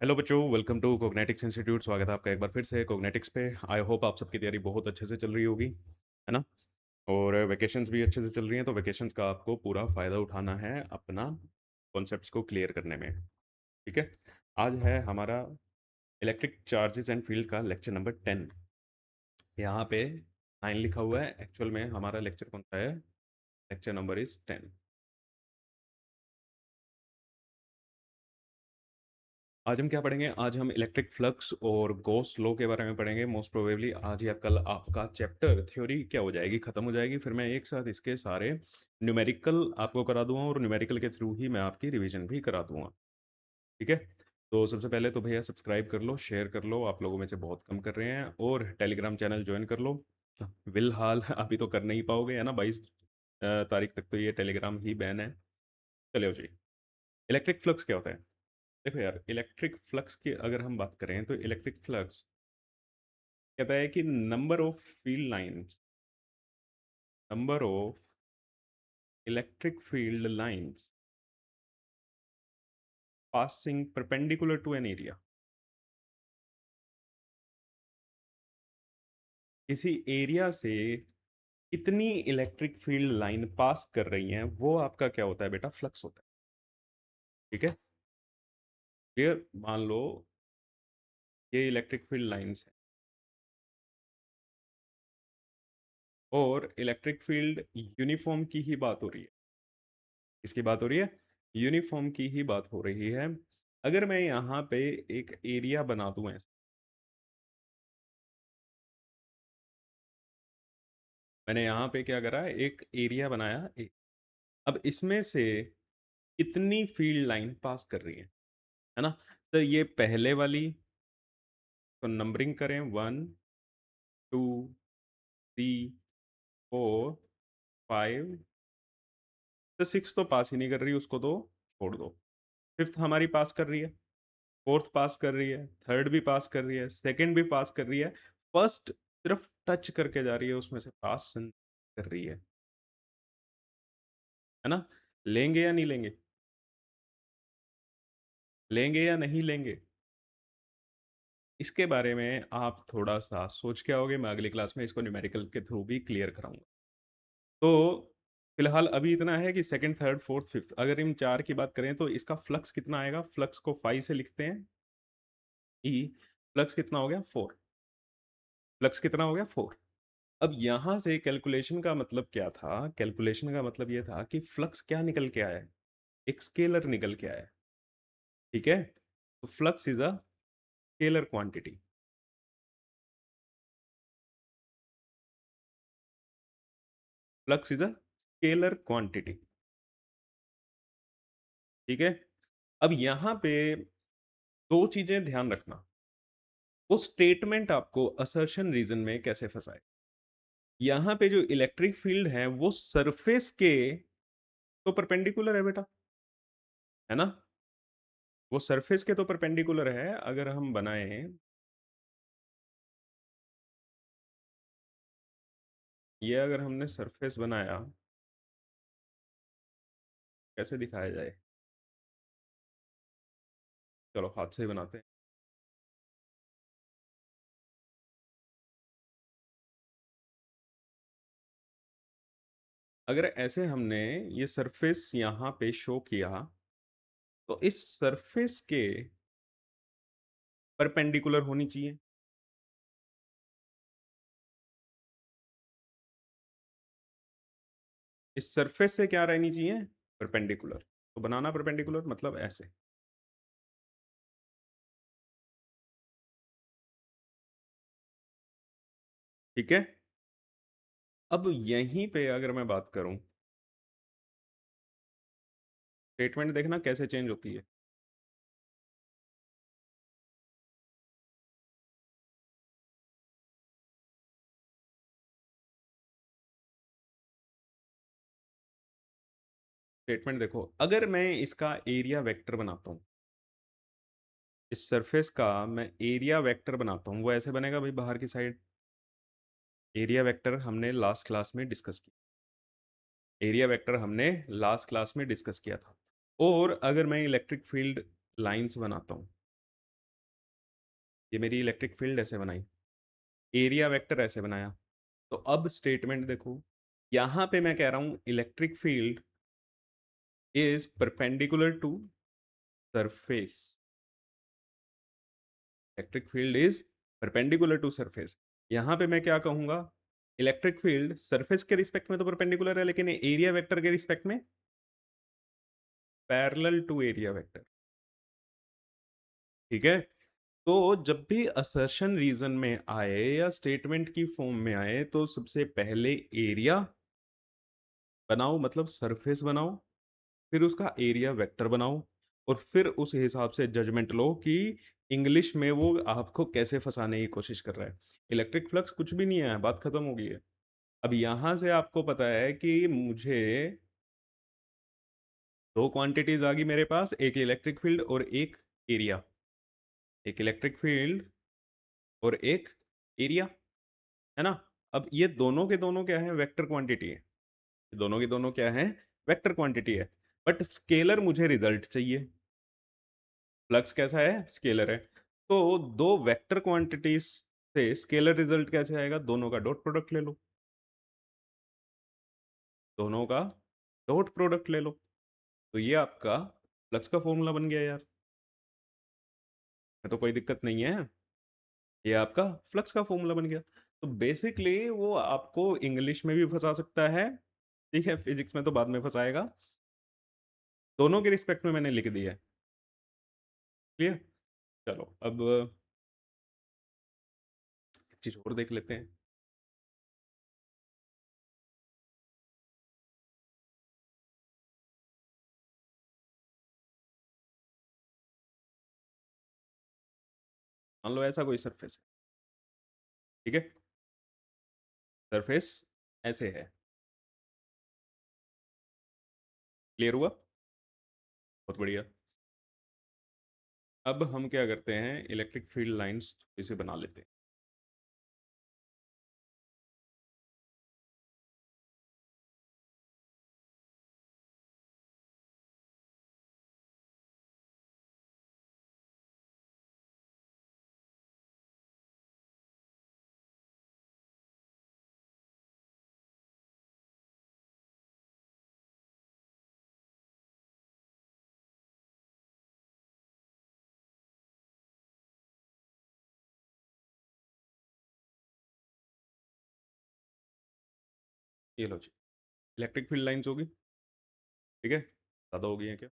Hello बच्चों, welcome to कोग्नेटिक्स institute. स्वागत है आपका एक बार फिर से कोग्नेटिक्स पे। आई होप आप सबकी तैयारी बहुत अच्छे से चल रही होगी, है ना। और वेकेशंस भी अच्छे से चल रही हैं, तो वेकेशंस का आपको पूरा फ़ायदा उठाना है अपना कॉन्सेप्ट्स को क्लियर करने में। ठीक है। आज है हमारा इलेक्ट्रिक चार्जेस एंड फील्ड का लेक्चर नंबर 10। यहाँ पे 9 लिखा हुआ है, एक्चुअल में हमारा लेक्चर कौन सा है? Lecture number is 10। आज हम क्या पढ़ेंगे? आज हम इलेक्ट्रिक फ्लक्स और गॉस लॉ के बारे में पढ़ेंगे। मोस्ट प्रोबेबली आज या कल आपका चैप्टर थ्योरी क्या हो जाएगी, खत्म हो जाएगी। फिर मैं एक साथ इसके सारे न्यूमेरिकल आपको करा दूंगा और न्यूमेरिकल के थ्रू ही मैं आपकी रिवीजन भी करा दूंगा। ठीक है। तो सबसे पहले तो भैया सब्सक्राइब कर लो, शेयर कर लो, आप लोगों में से बहुत कम कर रहे हैं। और टेलीग्राम चैनल ज्वाइन कर लो। फिलहाल अभी तो कर नहीं पाओगे, है ना। 22 तारीख तक तो ये टेलीग्राम ही बैन है। चलिए जी। इलेक्ट्रिक फ्लक्स क्या होता है? देखो यार, इलेक्ट्रिक फ्लक्स की अगर हम बात करें तो इलेक्ट्रिक फ्लक्स कहता है कि number of field lines, number of electric field lines passing perpendicular to an area. किसी एरिया से कितनी इलेक्ट्रिक फील्ड लाइन पास कर रही हैं, वो आपका क्या होता है बेटा? फ्लक्स होता है। ठीक है। क्लियर? मान लो ये इलेक्ट्रिक फील्ड लाइंस है और इलेक्ट्रिक फील्ड यूनिफॉर्म की ही बात हो रही है। किसकी बात हो रही है? यूनिफॉर्म की ही बात हो रही है। अगर मैं यहाँ पे एक एरिया बना दूं ऐसे, मैंने यहाँ पे क्या करा, एक एरिया बनाया अब इसमें से कितनी फील्ड लाइन पास कर रही है ना। तो ये पहले वाली, तो नंबरिंग करें 1 2 3 4 5। तो 6 तो पास ही नहीं कर रही, उसको तो छोड़ दो। फिफ्थ हमारी पास कर रही है, फोर्थ पास कर रही है, थर्ड भी पास कर रही है, सेकंड भी पास कर रही है। फर्स्ट सिर्फ टच करके जा रही है, उसमें से पास कर रही है ना। लेंगे या नहीं लेंगे? लेंगे या नहीं लेंगे? इसके बारे में आप थोड़ा सा सोच के आओगे, मैं अगली क्लास में इसको न्यूमेरिकल के थ्रू भी क्लियर कराऊंगा। तो फिलहाल अभी इतना है कि सेकंड, थर्ड, फोर्थ, फिफ्थ, अगर इन चार की बात करें तो इसका फ्लक्स कितना आएगा? फ्लक्स को फाइव से लिखते हैं, ई। फ्लक्स कितना हो गया? 4। फ्लक्स कितना हो गया? 4। अब यहां से कैलकुलेशन का मतलब क्या था? कैलकुलेशन का मतलब यह था कि फ्लक्स क्या निकल के आया है? एक स्केलर निकल के आया है। ठीक है। तो flux is a scalar quantity. Flux is a scalar quantity. ठीक है। अब यहां पे दो चीजें ध्यान रखना। वो स्टेटमेंट आपको असर्शन रीजन में कैसे फंसाए। यहां पे जो इलेक्ट्रिक फील्ड है वो सरफेस के तो परपेंडिकुलर है बेटा, है ना। वो सरफेस के तो परपेंडिकुलर है। अगर हम बनाए, ये अगर हमने सरफेस बनाया, कैसे दिखाया जाए? चलो हाथ से ही बनाते हैं। अगर ऐसे हमने ये सरफेस यहां पे शो किया, तो इस सरफेस के परपेंडिकुलर होनी चाहिए। इस सरफेस से क्या रहनी चाहिए? परपेंडिकुलर। तो बनाना परपेंडिकुलर मतलब ऐसे। ठीक है। अब यहीं पे अगर मैं बात करूं, स्टेटमेंट देखना कैसे चेंज होती है। स्टेटमेंट देखो, अगर मैं इसका एरिया वेक्टर बनाता हूं, इस सरफेस का मैं एरिया वेक्टर बनाता हूं, वो ऐसे बनेगा भाई, बाहर की साइड। एरिया वेक्टर हमने लास्ट क्लास में डिस्कस किया। एरिया वेक्टर हमने लास्ट क्लास में डिस्कस किया था। और अगर मैं इलेक्ट्रिक फील्ड लाइंस बनाता हूं, ये मेरी इलेक्ट्रिक फील्ड ऐसे बनाई, एरिया वेक्टर ऐसे बनाया। तो अब स्टेटमेंट देखो, यहाँ पे मैं कह रहा हूँ electric field is perpendicular to surface. Electric field is perpendicular to surface. यहाँ पे मैं क्या कहूंगा, इलेक्ट्रिक फील्ड सरफेस के रिस्पेक्ट में तो परपेंडिकुलर है, लेकिन एरिया वेक्टर के रिस्पेक्ट में पैरेलल टू एरिया वेक्टर। ठीक है। तो जब भी असर्शन रीजन में आए या स्टेटमेंट की फॉर्म में आए, तो सबसे पहले एरिया बनाओ, मतलब सरफेस बनाओ, फिर उसका एरिया वेक्टर बनाओ, और फिर उस हिसाब से जजमेंट लो कि इंग्लिश में वो आपको कैसे फंसाने की कोशिश कर रहा है। इलेक्ट्रिक फ्लक्स कुछ भी नहीं है, बात खत्म हो गई है। अब यहां से आपको पता है कि मुझे दो क्वांटिटीज आ गई मेरे पास, एक इलेक्ट्रिक फील्ड और एक एरिया। एक इलेक्ट्रिक फील्ड और एक एरिया, है ना। अब ये दोनों के दोनों क्या है, वेक्टर क्वांटिटी है। दोनों के दोनों क्या है, वेक्टर क्वांटिटी है। बट स्केलर मुझे रिजल्ट चाहिए। फ्लक्स कैसा है, स्केलर है। तो दो वेक्टर क्वांटिटीज से स्केलर रिजल्ट कैसे आएगा, दोनों का डॉट प्रोडक्ट ले लो। दोनों का डॉट प्रोडक्ट ले लो। तो ये आपका फ्लक्स का फॉर्मूला बन गया यार। तो कोई दिक्कत नहीं है, ये आपका फ्लक्स का फॉर्मूला बन गया। तो बेसिकली वो आपको इंग्लिश में भी फंसा सकता है, ठीक है, फिजिक्स में तो बाद में फंसाएगा। दोनों के रिस्पेक्ट में मैंने लिख दिया है। क्लियर। चलो अब एक चीज और देख लेते हैं। मान लो ऐसा कोई सरफेस है, ठीक है। सरफेस ऐसे है। क्लियर हुआ, बहुत बढ़िया। अब हम क्या करते हैं, इलेक्ट्रिक फील्ड लाइंस इसे बना लेते हैं। ये लो जी, इलेक्ट्रिक फील्ड लाइंस होगी, ठीक है, ज़्यादा हो गई हैं क्या।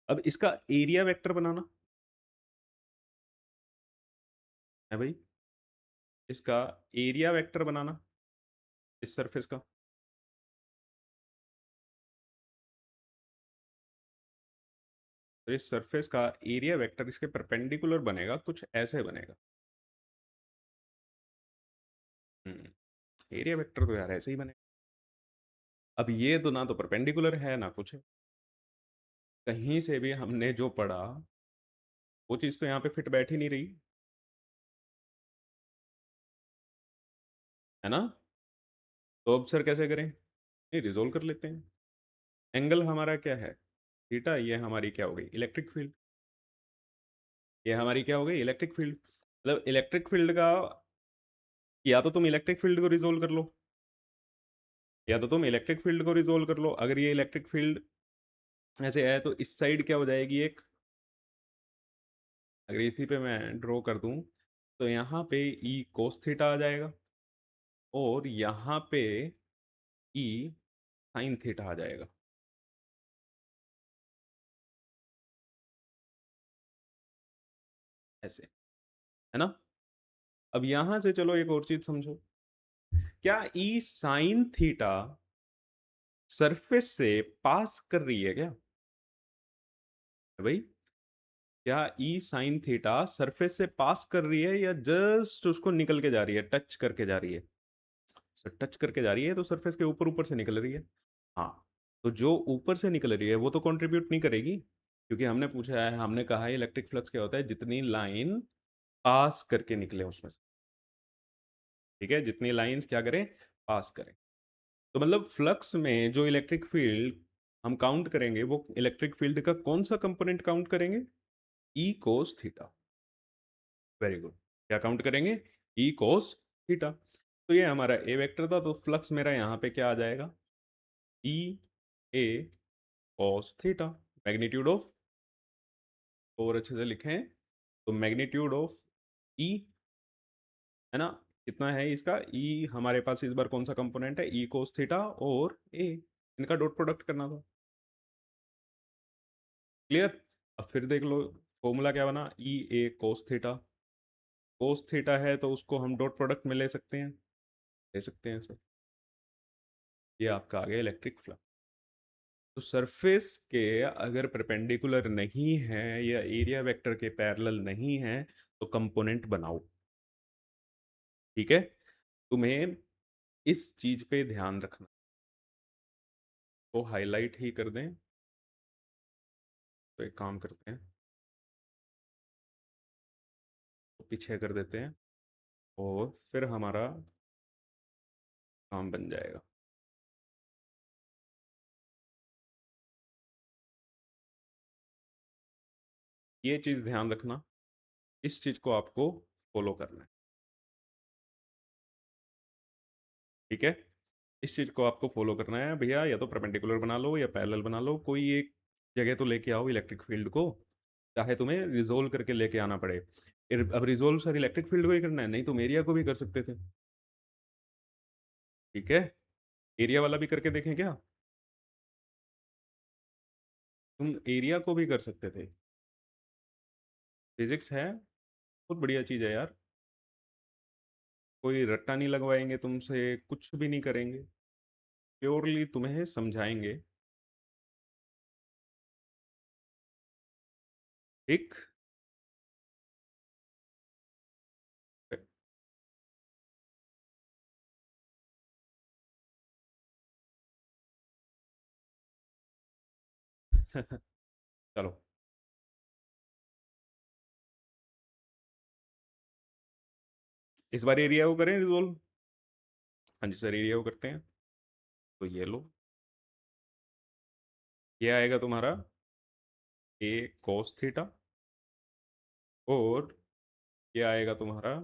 अब इसका एरिया वेक्टर बनाना है भाई, इसका एरिया वेक्टर बनाना इस सरफेस का। तो इस सरफेस का एरिया वेक्टर इसके परपेंडिकुलर बनेगा, कुछ ऐसे बनेगा। एरिया वेक्टर तो यार ऐसे ही बने। अब ये तो ना तो परपेंडिकुलर है ना कुछ है। कहीं से भी हमने जो पढ़ा वो चीज़ तो यहाँ पे फिट बैठ ही नहीं रही, है ना। तो अब सर कैसे करें, नहीं रिजोल्व कर लेते हैं। एंगल हमारा क्या है, थीटा। ये हमारी क्या हो गई, इलेक्ट्रिक फील्ड। ये हमारी क्या हो गई, इलेक्ट्रिक फील्ड। मतलब इलेक्ट्रिक फील्ड का, या तो तुम इलेक्ट्रिक फील्ड को रिजोल्व कर लो, या तो तुम इलेक्ट्रिक फील्ड को रिजोल्व कर लो। अगर ये इलेक्ट्रिक फील्ड ऐसे है तो इस साइड क्या हो जाएगी एक, अगर इसी पे मैं ड्रॉ कर दूं तो यहाँ पे ई कोस थीटा आ जाएगा, और यहाँ पे ई साइन थीटा आ जाएगा, ऐसे, है ना। अब यहां से चलो एक और चीज समझो, क्या ई साइन थीटा सरफेस से पास कर रही है क्या, है भाई। क्या ई साइन थीटा सरफेस से पास कर रही है, या जस्ट उसको निकल के जा रही है, टच करके जा रही है। टच करके जा रही है तो सरफेस के ऊपर ऊपर से निकल रही है। हाँ, तो जो ऊपर से निकल रही है वो तो कंट्रीब्यूट नहीं करेगी, क्योंकि हमने पूछा है, हमने कहा है इलेक्ट्रिक फ्लक्स क्या होता है, जितनी लाइन पास करके निकले उसमें से। ठीक है, जितनी लाइंस क्या करें, पास करें। तो मतलब फ्लक्स में जो इलेक्ट्रिक फील्ड हम काउंट करेंगे वो इलेक्ट्रिक फील्ड का कौन सा कंपोनेंट काउंट करेंगे? ई कोस थीटा। Very good. क्या काउंट करेंगे? ई कोस थीटा। तो ये हमारा ए वेक्टर था, तो फ्लक्स मेरा यहाँ पे क्या आ जाएगा? ई ए कॉस थीटा। मैग्नीट्यूड ऑफ, और अच्छे से लिखें तो मैग्नीट्यूड ऑफ ई, है ना? कितना है इसका? ई हमारे पास इस बार कौन सा कंपोनेंट है? ई कोस थीटा और ए, इनका डॉट प्रोडक्ट करना था। क्लियर? अब फिर देख लो, फॉर्मूला क्या बना? ई A cos theta. Cos theta है तो उसको हम डॉट प्रोडक्ट में ले सकते हैं, ले सकते हैं सर। ये आपका आ गया इलेक्ट्रिक फ्लक्स। तो सरफेस के अगर परपेंडिकुलर नहीं है या एरिया वेक्टर के पैरेलल नहीं है तो कंपोनेंट बनाओ। ठीक है? तुम्हें इस चीज पे ध्यान रखना। तो हाईलाइट ही कर दें। तो एक काम करते हैं, तो पीछे कर देते हैं और फिर हमारा काम बन जाएगा। ये चीज ध्यान रखना, इस चीज को आपको फॉलो करना है। ठीक है? इस चीज को आपको फॉलो करना है भैया, या तो परपेंडिकुलर बना लो या पैरेलल बना लो, कोई एक जगह तो लेके आओ इलेक्ट्रिक फील्ड को, चाहे तुम्हें रिजोल्व करके लेके आना पड़े। अब रिजोल्व सर इलेक्ट्रिक फील्ड को ही करना है? नहीं, तुम एरिया को भी कर सकते थे। ठीक है? एरिया वाला भी करके देखें क्या? तुम एरिया को भी कर सकते थे। फिजिक्स है, बहुत बढ़िया चीज़ है यार। कोई रट्टा नहीं लगवाएंगे तुमसे, कुछ भी नहीं करेंगे, प्योरली तुम्हें समझाएंगे। ठीक। चलो, इस बार एरिया को करें रिजोल्व। हाँ जी सर, एरिया को करते हैं। तो ये लो, ये आएगा तुम्हारा ए कोस थीटा, और ये आएगा तुम्हारा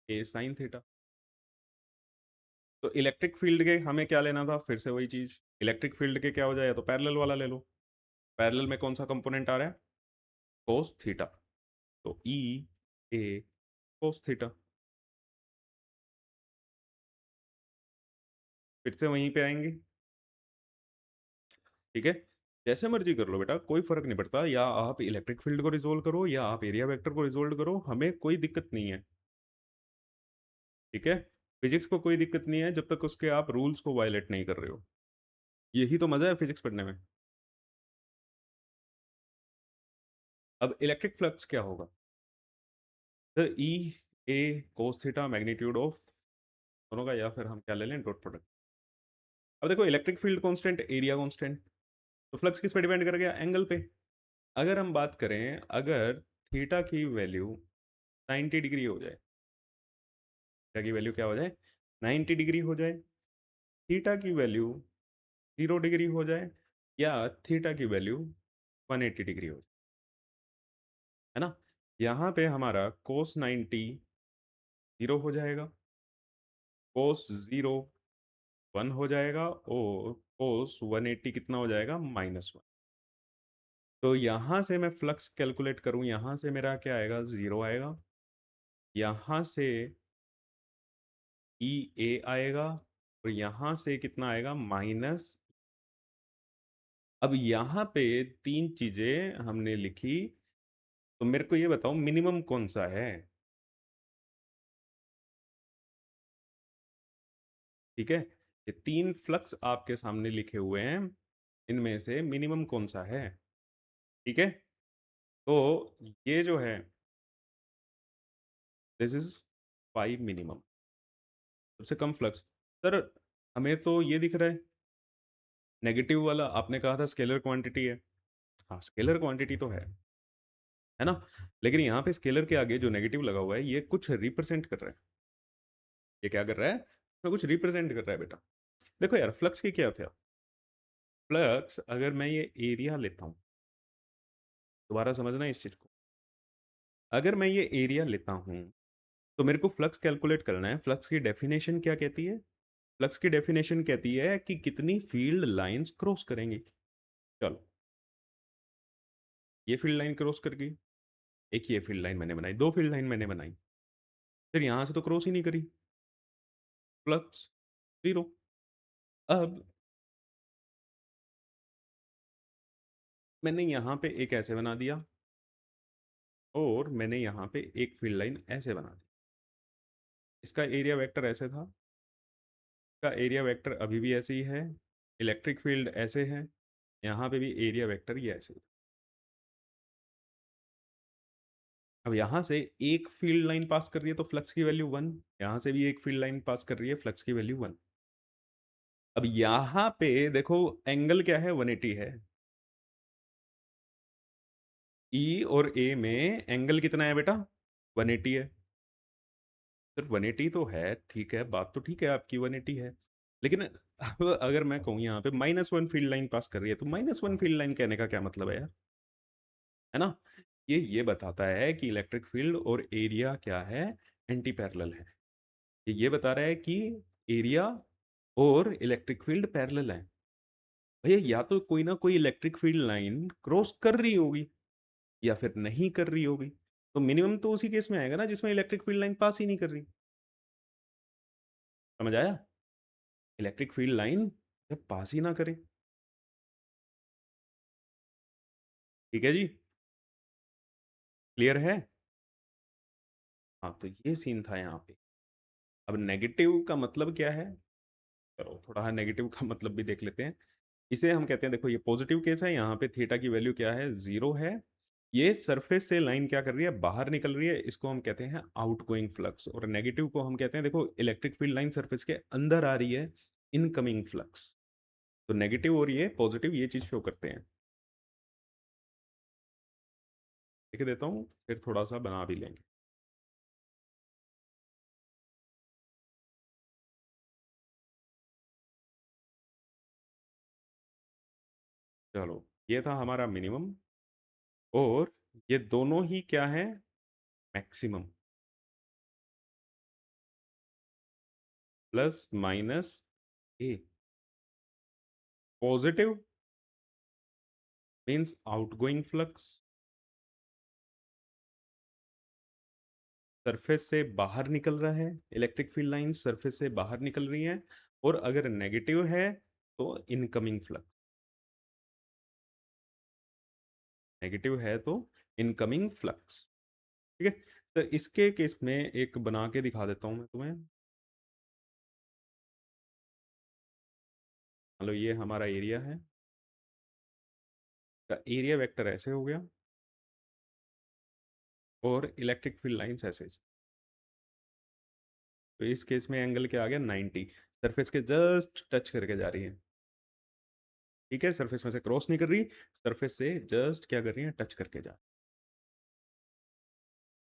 ए साइन थीटा। तो इलेक्ट्रिक फील्ड के हमें क्या लेना था? फिर से वही चीज, इलेक्ट्रिक फील्ड के क्या हो जाए, या तो पैरेलल वाला ले लो। पैरेलल में कौन सा कंपोनेंट आ रहा है? Cos theta. तो ई ए कोस थीटा। फिर से वहीं पे आएंगे। ठीक है? जैसे मर्जी कर लो बेटा, कोई फर्क नहीं पड़ता, या आप इलेक्ट्रिक फील्ड को रिजोल्व करो या आप एरिया वेक्टर को रिजोल्व करो, हमें कोई दिक्कत नहीं है। ठीक है? फिजिक्स को कोई दिक्कत नहीं है जब तक उसके आप रूल्स को वायलेट नहीं कर रहे हो। यही तो मजा है फिजिक्स पढ़ने में। अब इलेक्ट्रिक फ्लक्स क्या होगा? तो ई A cos theta magnitude of दोनों का, या फिर हम क्या ले लें, डॉट प्रोडक्ट। अब देखो, electric field constant, area constant, तो फ्लक्स किस पे डिपेंड कर गया? एंगल पे। अगर हम बात करें, अगर थीटा की वैल्यू 90 डिग्री हो जाए, थीटा की वैल्यू क्या हो जाए? 90 डिग्री हो जाए, थीटा की वैल्यू 0 डिग्री हो जाए, या थीटा की वैल्यू 180 डिग्री हो जाए, है ना? यहाँ पे हमारा कोस 90 जीरो हो जाएगा, कोस जीरो 1 हो जाएगा, और कोस 180 कितना हो जाएगा? -1। तो यहाँ से मैं फ्लक्स कैलकुलेट करूँ, यहाँ से मेरा क्या आएगा? 0 आएगा। यहाँ से ई ए आएगा, और यहाँ से कितना आएगा? माइनस। अब यहाँ पे तीन चीजें हमने लिखी, तो मेरे को ये बताओ मिनिमम कौन सा है? ठीक है? ये तीन फ्लक्स आपके सामने लिखे हुए हैं, इनमें से मिनिमम कौन सा है? ठीक है? तो ये जो है, दिस इज 5 मिनिमम, सबसे कम फ्लक्स। सर, हमें तो ये दिख रहा है नेगेटिव वाला, आपने कहा था स्केलर क्वांटिटी है। हाँ, स्केलर क्वांटिटी तो है ना? लेकिन यहाँ पे स्केलर के आगे जो नेगेटिव लगा हुआ है, ये कुछ रिप्रेजेंट कर रहा है। ये क्या कर रहा है? तो कुछ रिप्रेजेंट कर रहा है बेटा। देखो यार, फ्लक्स की क्या था? फ्लक्स, अगर मैं ये एरिया लेता हूँ, दोबारा समझना इस चीज को। अगर मैं ये एरिया लेता हूँ, तो मेरे को फ्लक्स कैलकुलेट करना है। फ्लक्स की डेफिनेशन क्या कहती है? फ्लक्स की डेफिनेशन कहती है कि कितनी फील्ड लाइंस क्रॉस करेंगी। चलो, ये फील्ड लाइन क्रॉस कर गई, एक ये फील्ड लाइन मैंने बनाई, दो फील्ड लाइन मैंने बनाई, फिर यहां से तो क्रॉस ही नहीं करी, फ्लक्स जीरो। अब मैंने यहां पे एक ऐसे बना दिया, और मैंने यहां पे एक फील्ड लाइन ऐसे बना दी। इसका एरिया वेक्टर ऐसे था, इसका एरिया वेक्टर अभी भी ऐसे ही है, इलेक्ट्रिक फील्ड ऐसे है, यहाँ पे भी एरिया वेक्टर ये ऐसे ही। अब यहाँ से एक फील्ड लाइन पास कर रही है तो फ्लक्स की वैल्यू वन, यहाँ से भी एक फील्ड लाइन पास कर रही है, फ्लक्स की वैल्यू वन। अब यहाँ पे देखो, एंगल क्या है? 180 है। ई और ए में एंगल कितना है बेटा? 180 है। सर 180 तो है, ठीक है, बात तो ठीक है आपकी, 180 है। लेकिन अब अगर मैं कहूँ यहाँ पे -1 फील्ड लाइन पास कर रही है, तो -1 फील्ड लाइन कहने का क्या मतलब है यार? है ना? ये बताता है कि इलेक्ट्रिक फील्ड और एरिया क्या है? एंटी पैरेलल है। ये बता रहा है कि एरिया और इलेक्ट्रिक फील्ड पैरेलल है। भैया, या तो कोई ना कोई इलेक्ट्रिक फील्ड लाइन क्रॉस कर रही होगी, या फिर नहीं कर रही होगी। तो मिनिमम तो उसी केस में आएगा ना जिसमें इलेक्ट्रिक फील्ड लाइन पास ही नहीं कर रही। समझ आया? इलेक्ट्रिक फील्ड लाइन जब पास ही ना करे। ठीक है जी, क्लियर है? हाँ, तो ये सीन था यहाँ पे। अब नेगेटिव का मतलब क्या है? चलो थोड़ा नेगेटिव का मतलब भी देख लेते हैं। इसे हम कहते हैं, देखो ये पॉजिटिव केस है, यहाँ पे थीटा की वैल्यू क्या है? जीरो है। ये सरफेस से लाइन क्या कर रही है? बाहर निकल रही है, इसको हम कहते हैं आउटगोइंग फ्लक्स। और नेगेटिव को हम कहते हैं, देखो इलेक्ट्रिक फील्ड लाइन सरफेस के अंदर आ रही है, इनकमिंग फ्लक्स। तो नेगेटिव और ये पॉजिटिव, ये चीज शो करते हैं। लिख देता हूँ, फिर थोड़ा सा बना भी लेंगे। चलो, ये था हमारा मिनिमम, और ये दोनों ही क्या है? Maximum. Plus minus A. Positive means outgoing flux, surface से बाहर निकल रहा है, इलेक्ट्रिक फील्ड लाइन सरफेस से बाहर निकल रही है। और अगर नेगेटिव है तो इनकमिंग फ्लक्स, नेगेटिव है तो इनकमिंग फ्लक्स। ठीक है। तो इसके केस में एक बना के दिखा देता हूं मैं तुम्हें। मान लो ये हमारा एरिया है, का एरिया वेक्टर ऐसे हो गया, और इलेक्ट्रिक फील्ड लाइंस ऐसे। तो इस केस में एंगल क्या आ गया? 90। सरफेस के जस्ट टच करके जा रही है। ठीक है, सरफेस में से क्रॉस नहीं कर रही, सरफेस से जस्ट क्या कर रही है? टच करके जा।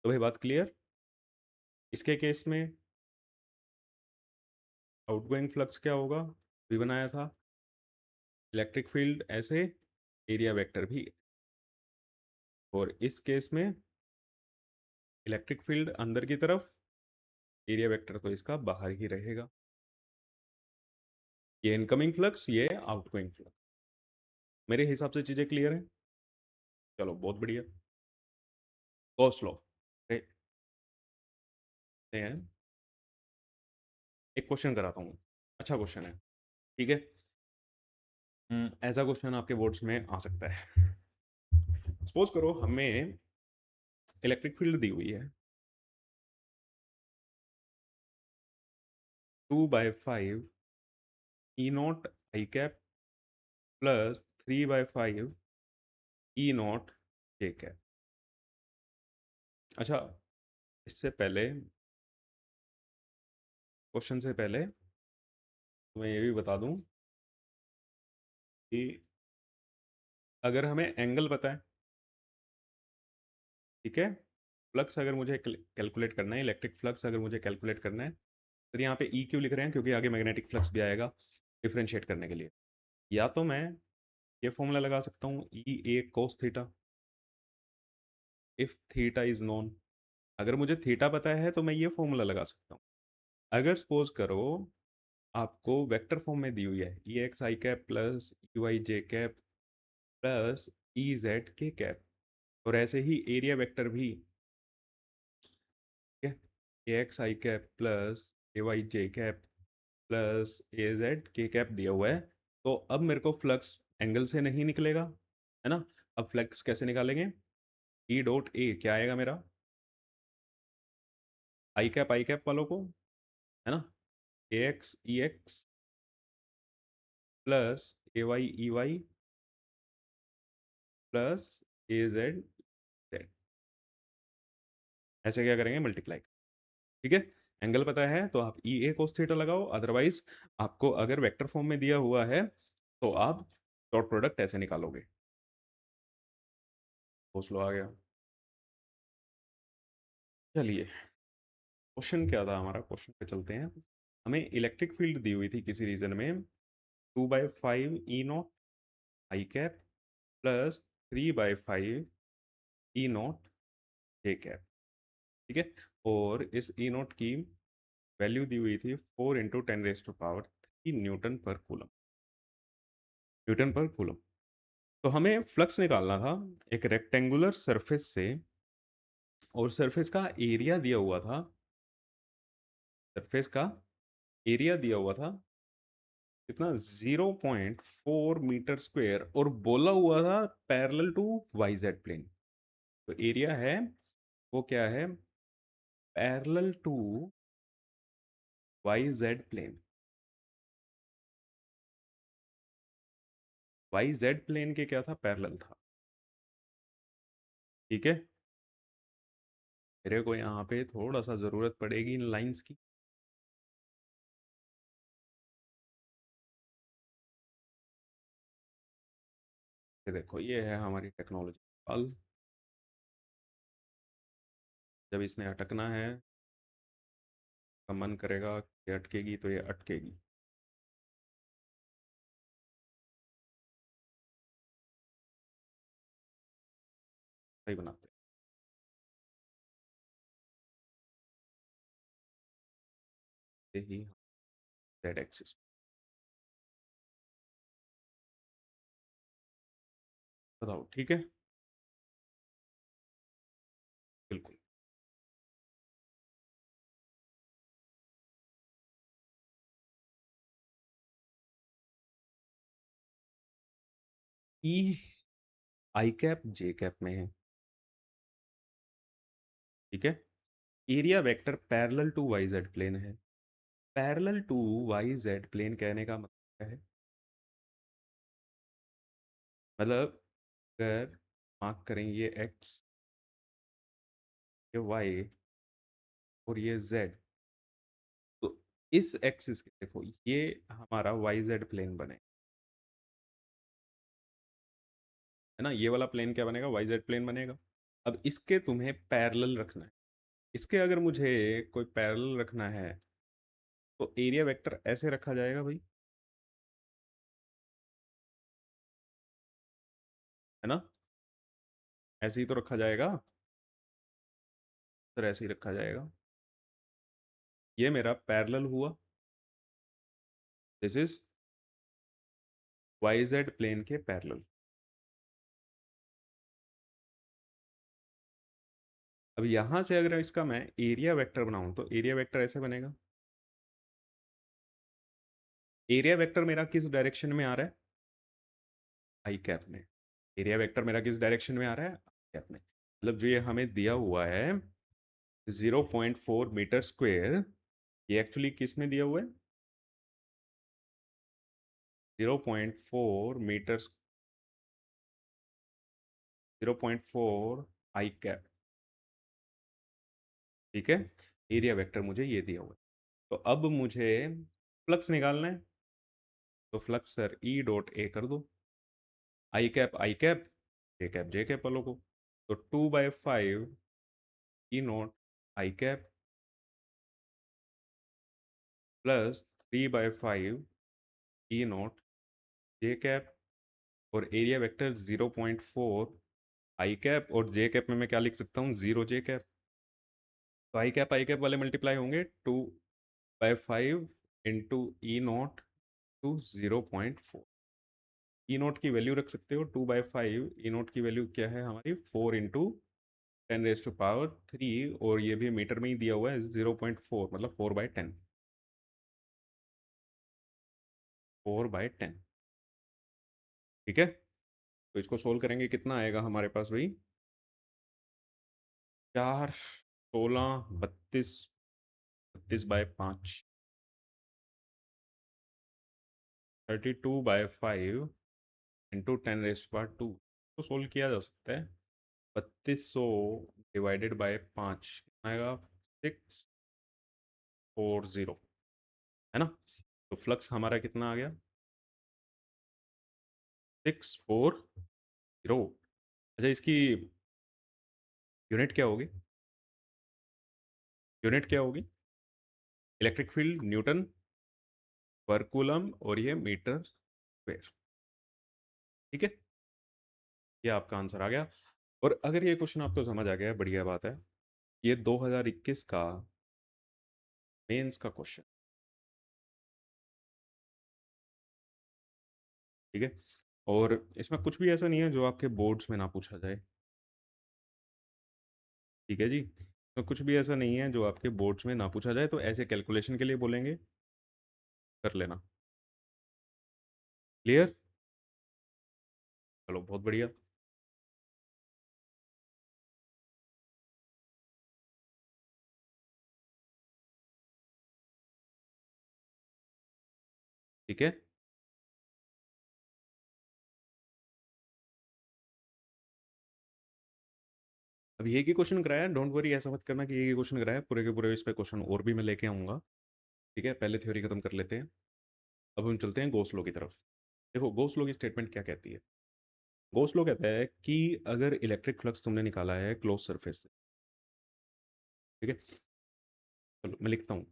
तो भाई बात क्लियर? इसके केस में आउटगोइंग फ्लक्स क्या होगा? भी बनाया था, इलेक्ट्रिक फील्ड ऐसे, एरिया वेक्टर भी। और इस केस में इलेक्ट्रिक फील्ड अंदर की तरफ, एरिया वेक्टर तो इसका बाहर ही रहेगा। ये इनकमिंग फ्लक्स, ये आउटगोइंग फ्लक्स। मेरे हिसाब से चीजें क्लियर है। चलो बहुत बढ़िया। गॉस लॉ हैं, एक क्वेश्चन कराता हूँ। अच्छा क्वेश्चन है, ठीक है। ऐसा क्वेश्चन आपके बोर्ड्स में आ सकता है। सपोज करो हमें इलेक्ट्रिक फील्ड दी हुई है 2/5 E naught I cap plus 3/5 E naught J cap. अच्छा, इससे पहले, क्वेश्चन से पहले तो मैं ये भी बता दूं कि अगर हमें एंगल पता है, ठीक है, फ्लक्स अगर मुझे कैलकुलेट करना है, इलेक्ट्रिक फ्लक्स अगर मुझे कैलकुलेट करना है, तो यहाँ पे ई क्यों लिख रहे हैं, क्योंकि आगे मैग्नेटिक फ्लक्स भी आएगा डिफ्रेंशिएट करने के लिए। या तो मैं ये फॉर्मूला लगा सकता हूँ, E A cos theta, if theta is known. अगर मुझे थीटा पता है तो मैं ये फॉर्मूला लगा सकता हूँ। अगर सपोज करो आपको वेक्टर फॉर्म में दी हुई है, ई एक्स आई कैप प्लस ई वाई जे कैप प्लस ई जेड के कैप, और ऐसे ही एरिया वेक्टर भी, ठीक है, ए एक्स आई कैप प्लस ए वाई जे कैप प्लस ए जेड के कैप दिया हुआ है। तो अब मेरे को फ्लक्स एंगल से नहीं निकलेगा, है ना। अब फ्लक्स कैसे निकालेंगे, ई डॉट ए क्या आएगा मेरा, आई कैप वालों को, है ना, ए एक्स ई एक्स प्लस ए वाई ई वाई प्लस ए जेड जेड, ऐसे क्या करेंगे, मल्टीप्लाई। ठीक है, एंगल पता है तो आप ई ए कोस थीटा लगाओ, अदरवाइज आपको अगर वेक्टर फॉर्म में दिया हुआ है तो आप डॉट प्रोडक्ट ऐसे निकालोगे। कोस लो आ गया। चलिए, क्वेश्चन क्या था हमारा, क्वेश्चन पे चलते हैं। हमें इलेक्ट्रिक फील्ड दी हुई थी किसी रीजन में, 2/5 E naught I cap plus 3/5 E naught J cap, ठीक है। और इस ई नॉट की वैल्यू दी हुई थी 4 × 10⁻³ न्यूटन पर कूलम, न्यूटन पर कूलम। तो हमें फ्लक्स निकालना था एक रेक्टेंगुलर सरफेस से, और सरफेस का एरिया दिया हुआ था, सरफेस का एरिया दिया हुआ था कितना, 0.4 मीटर स्क्वायर, और बोला हुआ था parallel to Y Z plane. तो एरिया है वो क्या है, parallel to Y Z plane, Y Z plane के क्या था, पैरेलल था। ठीक है, मेरे को यहाँ पे थोड़ा सा ज़रूरत पड़ेगी इन लाइंस की। ये देखो, ये है हमारी टेक्नोलॉजी कल, जब इसने अटकना है तो मन करेगा कि अटकेगी तो ये अटकेगी। सही बनाते हैं ही जेड एक्सिस। बताओ, ठीक है, बिल्कुल। ई आई कैप जे कैप में है, ठीक है। Area vector parallel to Y Z plane है। Parallel to Y Z plane कहने का मतलब क्या है, मतलब अगर मार्क करें ये एक्स, ये वाई और ये जेड, तो इस एक्सिस के देखो ये हमारा वाई जेड प्लेन बने, है ना। ये वाला प्लेन क्या बनेगा, वाई जेड प्लेन बनेगा। अब इसके तुम्हें पैरेलल रखना है, इसके अगर मुझे कोई पैरेलल रखना है तो एरिया वेक्टर ऐसे रखा जाएगा भाई, है ना, ऐसे ही तो रखा जाएगा, सर ऐसे ही रखा जाएगा। ये मेरा पैरेलल हुआ, this is Y Z plane के पैरेलल। अब यहां से अगर इसका मैं एरिया वेक्टर बनाऊं तो एरिया वेक्टर ऐसे बनेगा। एरिया वेक्टर मेरा किस डायरेक्शन में आ रहा है, आई कैप में। एरिया वेक्टर मेरा किस डायरेक्शन में आ रहा है, आई कैप में। मतलब जो ये हमें दिया हुआ है 0.4 मीटर स्क्वेयर, ये एक्चुअली किस में दिया हुआ है, 0.4 मीटर, 0.4 आई कैप, ठीक है। एरिया वेक्टर मुझे ये दिया हुआ है। तो अब मुझे फ्लक्स निकालना है, तो flux sir E dot A कर दो, आई कैप, जे कैप वालों को। तो 2/5 E naught I cap plus 3/5 E naught J cap, और एरिया वेक्टर 0.4 आई कैप, और जे कैप में मैं क्या लिख सकता हूँ, 0 जे कैप। तो आई कैप वाले मल्टीप्लाई होंगे 2/5 into E naught to 0.4। E naught की वैल्यू रख सकते हो 2/5, ई नोट की वैल्यू क्या है हमारी, 4 इंटू 10⁻³ और ये भी मीटर में ही दिया हुआ है 0.4, मतलब 4/10। 4/10, ठीक है। तो इसको सोल्व करेंगे, कितना आएगा हमारे पास भाई, 4, 16, 32, 32/5 इंटू 10⁻², तो सोल्व किया जा सकता है। 3200 डिवाइडेड बाय 5 कितना आएगा, 640, है ना। तो फ्लक्स हमारा कितना आ गया, 640। अच्छा, इसकी यूनिट क्या होगी, यूनिट क्या होगी, इलेक्ट्रिक फील्ड न्यूटन पर कूलम, और ये मीटर स्क्वायर, ठीक है। ये आपका आंसर आ गया। और अगर ये क्वेश्चन आपको समझ आ गया, बढ़िया बात है। ये 2021 का मेंस का क्वेश्चन, ठीक है। और इसमें कुछ भी ऐसा नहीं है जो आपके बोर्ड्स में ना पूछा जाए, ठीक है जी। तो कुछ भी ऐसा नहीं है जो आपके बोर्ड्स में ना पूछा जाए, तो ऐसे कैलकुलेशन के लिए बोलेंगे, कर लेना। क्लियर, चलो बहुत बढ़िया। ठीक है, अब ये ही क्वेश्चन कराया, डोंट वरी, ऐसा मत करना कि ये क्वेश्चन कराया, पूरे के पूरे इस पे क्वेश्चन और भी मैं लेके आऊंगा। ठीक है, पहले थ्योरी खत्म कर लेते हैं, अब हम चलते हैं गोस लॉ की तरफ। देखो गोस लॉ की स्टेटमेंट क्या कहती है। गोस लॉ कहता है कि अगर इलेक्ट्रिक फ्लक्स तुमने निकाला है क्लोज सरफेस से, ठीक है, चलो मैं लिखता हूँ,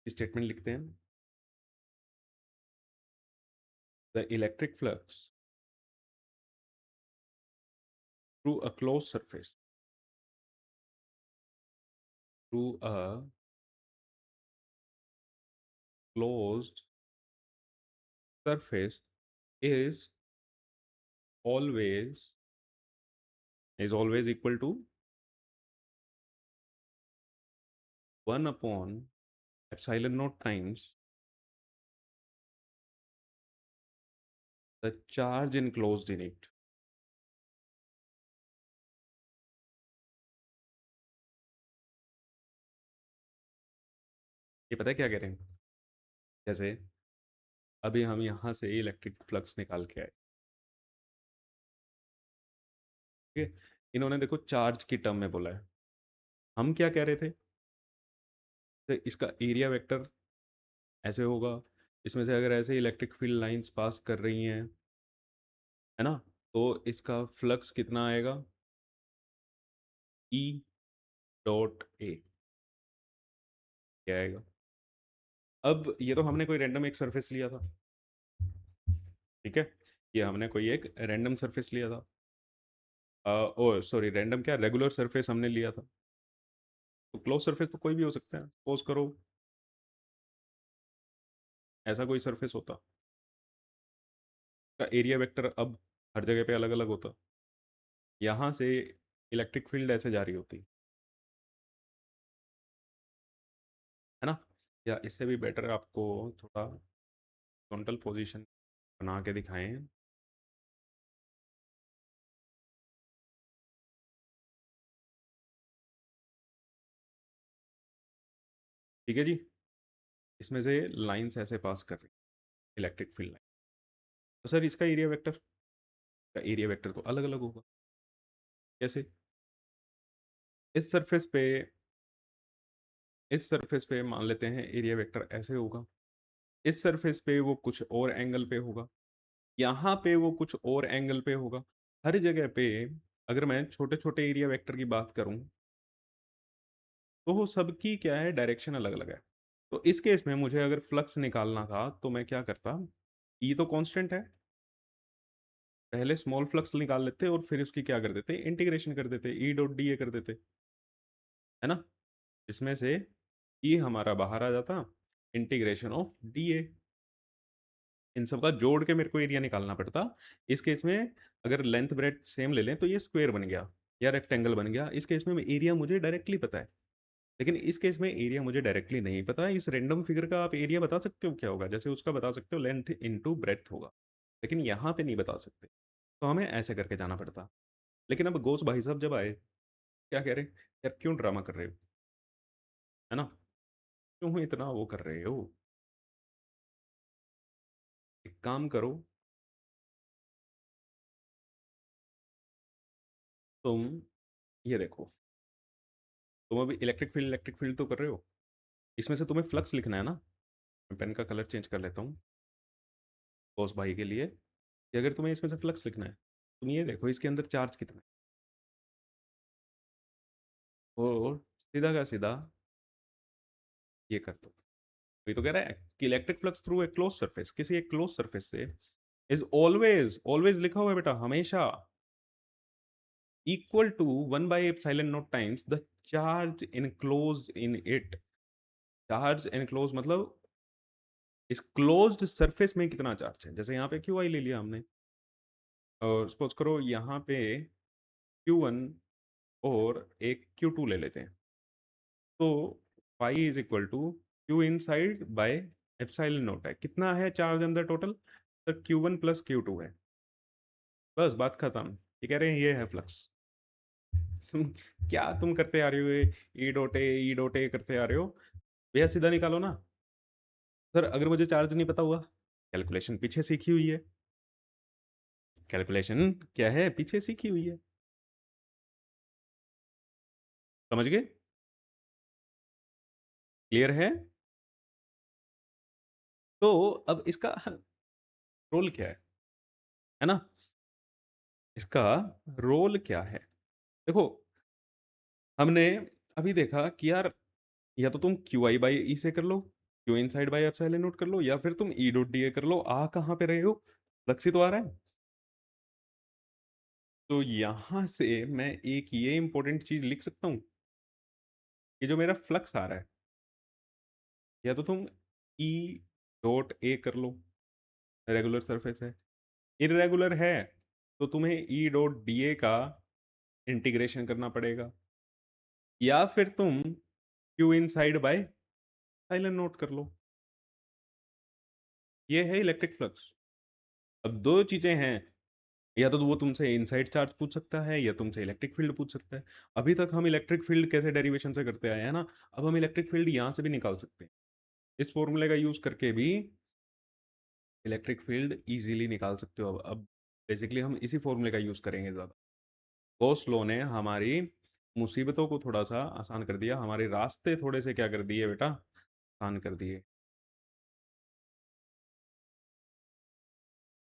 स्टेटमेंट लिखते हैं। The electric flux through a close surface, through a closed surface is always equal to 1 upon epsilon naught times the charge enclosed in it। ये पता है क्या कह रहे हैं, जैसे अभी हम यहाँ से इलेक्ट्रिक फ्लक्स निकाल के आए, ठीक है। इन्होंने देखो चार्ज की टर्म में बोला है, हम क्या कह रहे थे, तो इसका एरिया वेक्टर ऐसे होगा, इसमें से अगर ऐसे इलेक्ट्रिक फील्ड लाइंस पास कर रही हैं, है ना, तो इसका फ्लक्स कितना आएगा, E.A, क्या आएगा। अब ये तो हमने कोई रैंडम एक सरफेस लिया था, ठीक है, ये हमने कोई एक रैंडम सरफेस लिया था, ओ सॉरी, रैंडम क्या, रेगुलर सरफेस हमने लिया था। तो क्लोज सरफेस तो कोई भी हो सकता है, सपोज करो ऐसा कोई सरफेस होता, का एरिया वेक्टर अब हर जगह पे अलग अलग होता, यहाँ से इलेक्ट्रिक फील्ड ऐसे जा रही होती, है ना। या इससे भी बेटर आपको थोड़ा फ्रंटल पोजीशन बना के दिखाएं, ठीक है जी। इसमें से लाइंस ऐसे पास कर रही, इलेक्ट्रिक फील्ड लाइन, तो सर इसका एरिया वेक्टर, का एरिया वेक्टर तो अलग अलग होगा। कैसे, इस सरफेस पे, इस सरफेस पे मान लेते हैं एरिया वेक्टर ऐसे होगा, इस सरफेस पे वो कुछ और एंगल पे होगा, यहाँ पे वो कुछ और एंगल पे होगा। हर जगह पे अगर मैं छोटे-छोटे एरिया वेक्टर की बात करूँ, तो वो सबकी क्या है डायरेक्शन अलग-अलग है। तो इस केस में मुझे अगर फ्लक्स निकालना था, तो मैं क्या करता, ई तो कांस्टेंट है, पहले स्मॉल फ्लक्स निकाल लेते और फिर उसकी क्या कर देते, इंटीग्रेशन कर देते, ई डॉट डी ए कर देते, है ना? इसमें से ई हमारा बाहर आ जाता, इंटीग्रेशन ऑफ डी ए, इन सब का जोड़ के मेरे को एरिया निकालना पड़ता। इस केस में अगर लेंथ ब्रेड्थ सेम ले लें, तो ये स्क्वायर बन गया या रेक्टेंगल बन गया। इस केस में एरिया मुझे डायरेक्टली पता है। लेकिन इस केस में एरिया मुझे डायरेक्टली नहीं पता। इस रैंडम फिगर का आप एरिया बता सकते हो क्या होगा? जैसे उसका बता सकते हो लेंथ इनटू ब्रेड्थ होगा। लेकिन यहाँ पे नहीं बता सकते। तो हमें ऐसे करके जाना पड़ता। लेकिन अब घोष भाई साहब जब आए, क्या कह रहे? यार क्यों ड्रामा कर रहे हो? है ना? क्यों इतना वो कर रहे हो? एक काम करो, तुम ये देखो, तुम अभी इलेक्ट्रिक फील्ड तो कर रहे हो। इसमें से तुम्हें फ्लक्स लिखना है ना? मैं पेन का कलर चेंज कर लेता हूँ घोष भाई के लिए, कि अगर तुम्हें इसमें से फ्लक्स लिखना है, तुम ये देखो इसके अंदर चार्ज कितना है, और सीधा का सीधा ये कर दो। वही तो कह रहा है कि electric flux through a close surface, किसी एक क्लोज सरफेस से, इज ऑलवेज, ऑलवेज लिखा हुआ है बेटा, हमेशा equal to 1/epsilon naught times the charge enclose in it. Charge enclose मतलब इस क्लोज्ड सरफेस में कितना चार्ज है। जैसे यहाँ पे क्यू आई ले लिया हमने, और सपोज करो यहाँ पे Q1 और एक Q2 ले लेते हैं। तो phi is equal to Q inside by epsilon naught है। कितना है चार्ज अंदर टोटल? तो Q1 प्लस Q2 है। बस बात खत्म। ये कह रहे हैं ये है फ्लक्स। तुम क्या तुम करते आ रहे हो, ये ई डॉट ए करते आ रहे हो? भैया सीधा निकालो ना। सर अगर मुझे चार्ज नहीं पता हुआ, कैलकुलेशन पीछे सीखी हुई है। कैलकुलेशन क्या है, पीछे सीखी हुई है। समझ गए? क्लियर है? तो अब इसका रोल क्या है ना? इसका रोल क्या है? देखो, हमने अभी देखा कि यार, या तो तुम क्यू आई बाई ई से कर लो, Q inside by epsilon naught कर लो, या फिर तुम ई डॉट डी ए कर लो। आ कहाँ पे रहे हो? फ्लक्स ही तो आ रहा है। तो यहां से मैं एक ये इंपॉर्टेंट चीज लिख सकता हूँ कि जो मेरा फ्लक्स आ रहा है, या तो तुम ई डॉट ए कर लो, रेगुलर सरफेस है। इरेगुलर है तो तुम्हें ई डॉट डी ए का इंटीग्रेशन करना पड़ेगा, या फिर तुम Q inside bye साइलन note कर लो। ये है इलेक्ट्रिक फ्लक्स। अब दो चीजें हैं, या तो वो तुमसे इनसाइड चार्ज पूछ सकता है, या तुमसे इलेक्ट्रिक फील्ड पूछ सकता है। अभी तक हम इलेक्ट्रिक फील्ड कैसे डेरिवेशन से करते आए हैं ना, अब हम इलेक्ट्रिक फील्ड यहाँ से भी निकाल सकते हैं। इस फॉर्मूले का यूज करके भी इलेक्ट्रिक फील्ड इजीली निकाल सकते हो। अब बेसिकली हम इसी फॉर्मूले का यूज करेंगे ज़्यादा। गॉस लॉ ने हमारी मुसीबतों को थोड़ा सा आसान कर दिया, हमारे रास्ते थोड़े से क्या कर दिए बेटा, आसान कर दिए।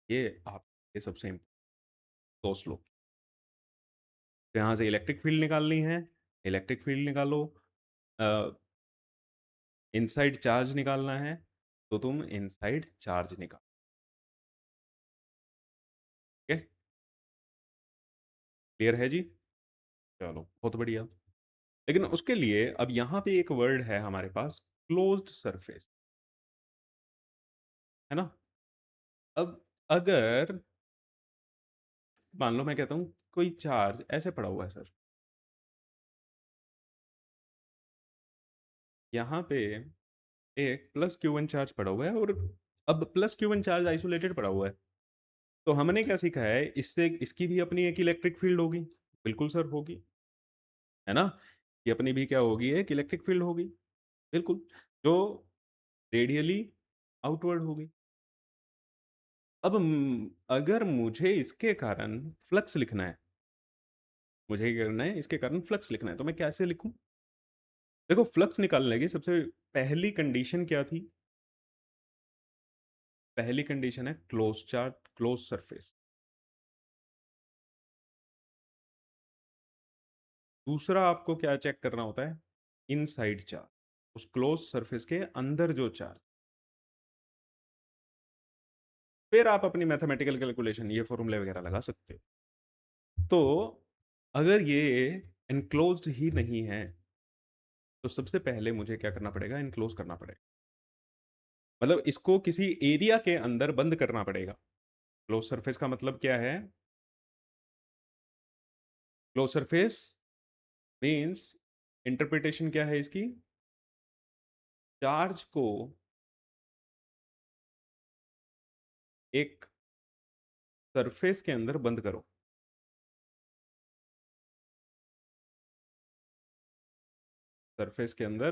ये आप, ये सबसे गॉस लॉ। तो यहाँ से इलेक्ट्रिक फील्ड निकालनी है, इलेक्ट्रिक फील्ड निकालो। इनसाइड चार्ज निकालना है, तो तुम इनसाइड चार्ज निकालो। ठीक है? क्लियर है जी? चलो बहुत बढ़िया। लेकिन उसके लिए अब यहाँ पे एक वर्ड है हमारे पास, क्लोज्ड सरफेस, है ना? अब अगर मान लो मैं कहता हूँ कोई चार्ज ऐसे पड़ा हुआ है सर, यहाँ पे एक प्लस Q1 चार्ज पड़ा हुआ है, और अब प्लस Q1 चार्ज आइसोलेटेड पड़ा हुआ है। तो हमने क्या सीखा है, इससे इसकी भी अपनी एक इलेक्ट्रिक फील्ड होगी। बिल्कुल सर होगी, है ना? ये अपनी भी क्या होगी, एक इलेक्ट्रिक फील्ड होगी। बिल्कुल, जो रेडियली आउटवर्ड होगी। अब अगर मुझे इसके कारण फ्लक्स लिखना है, मुझे क्या करना है, इसके कारण फ्लक्स लिखना है, तो मैं कैसे लिखूं? देखो, फ्लक्स निकालने की सबसे पहली कंडीशन क्या थी? पहली कंडीशन है क्लोज चार्ज, क्लोज सरफेस। दूसरा आपको क्या चेक करना होता है? इनसाइड चार्ज, उस क्लोज सरफेस के अंदर जो चार्ज। फिर आप अपनी मैथमेटिकल कैलकुलेशन, ये फॉर्मूले वगैरह लगा सकते हो। तो अगर ये एनक्लोज्ड ही नहीं है, तो सबसे पहले मुझे क्या करना पड़ेगा? इनक्लोज करना पड़ेगा। मतलब इसको किसी एरिया के अंदर बंद करना पड़ेगा। क्लोज सरफेस का मतलब क्या है? क्लोज सरफेस मींस, इंटरप्रिटेशन क्या है इसकी? चार्ज को एक सरफेस के अंदर बंद करो। सरफेस के अंदर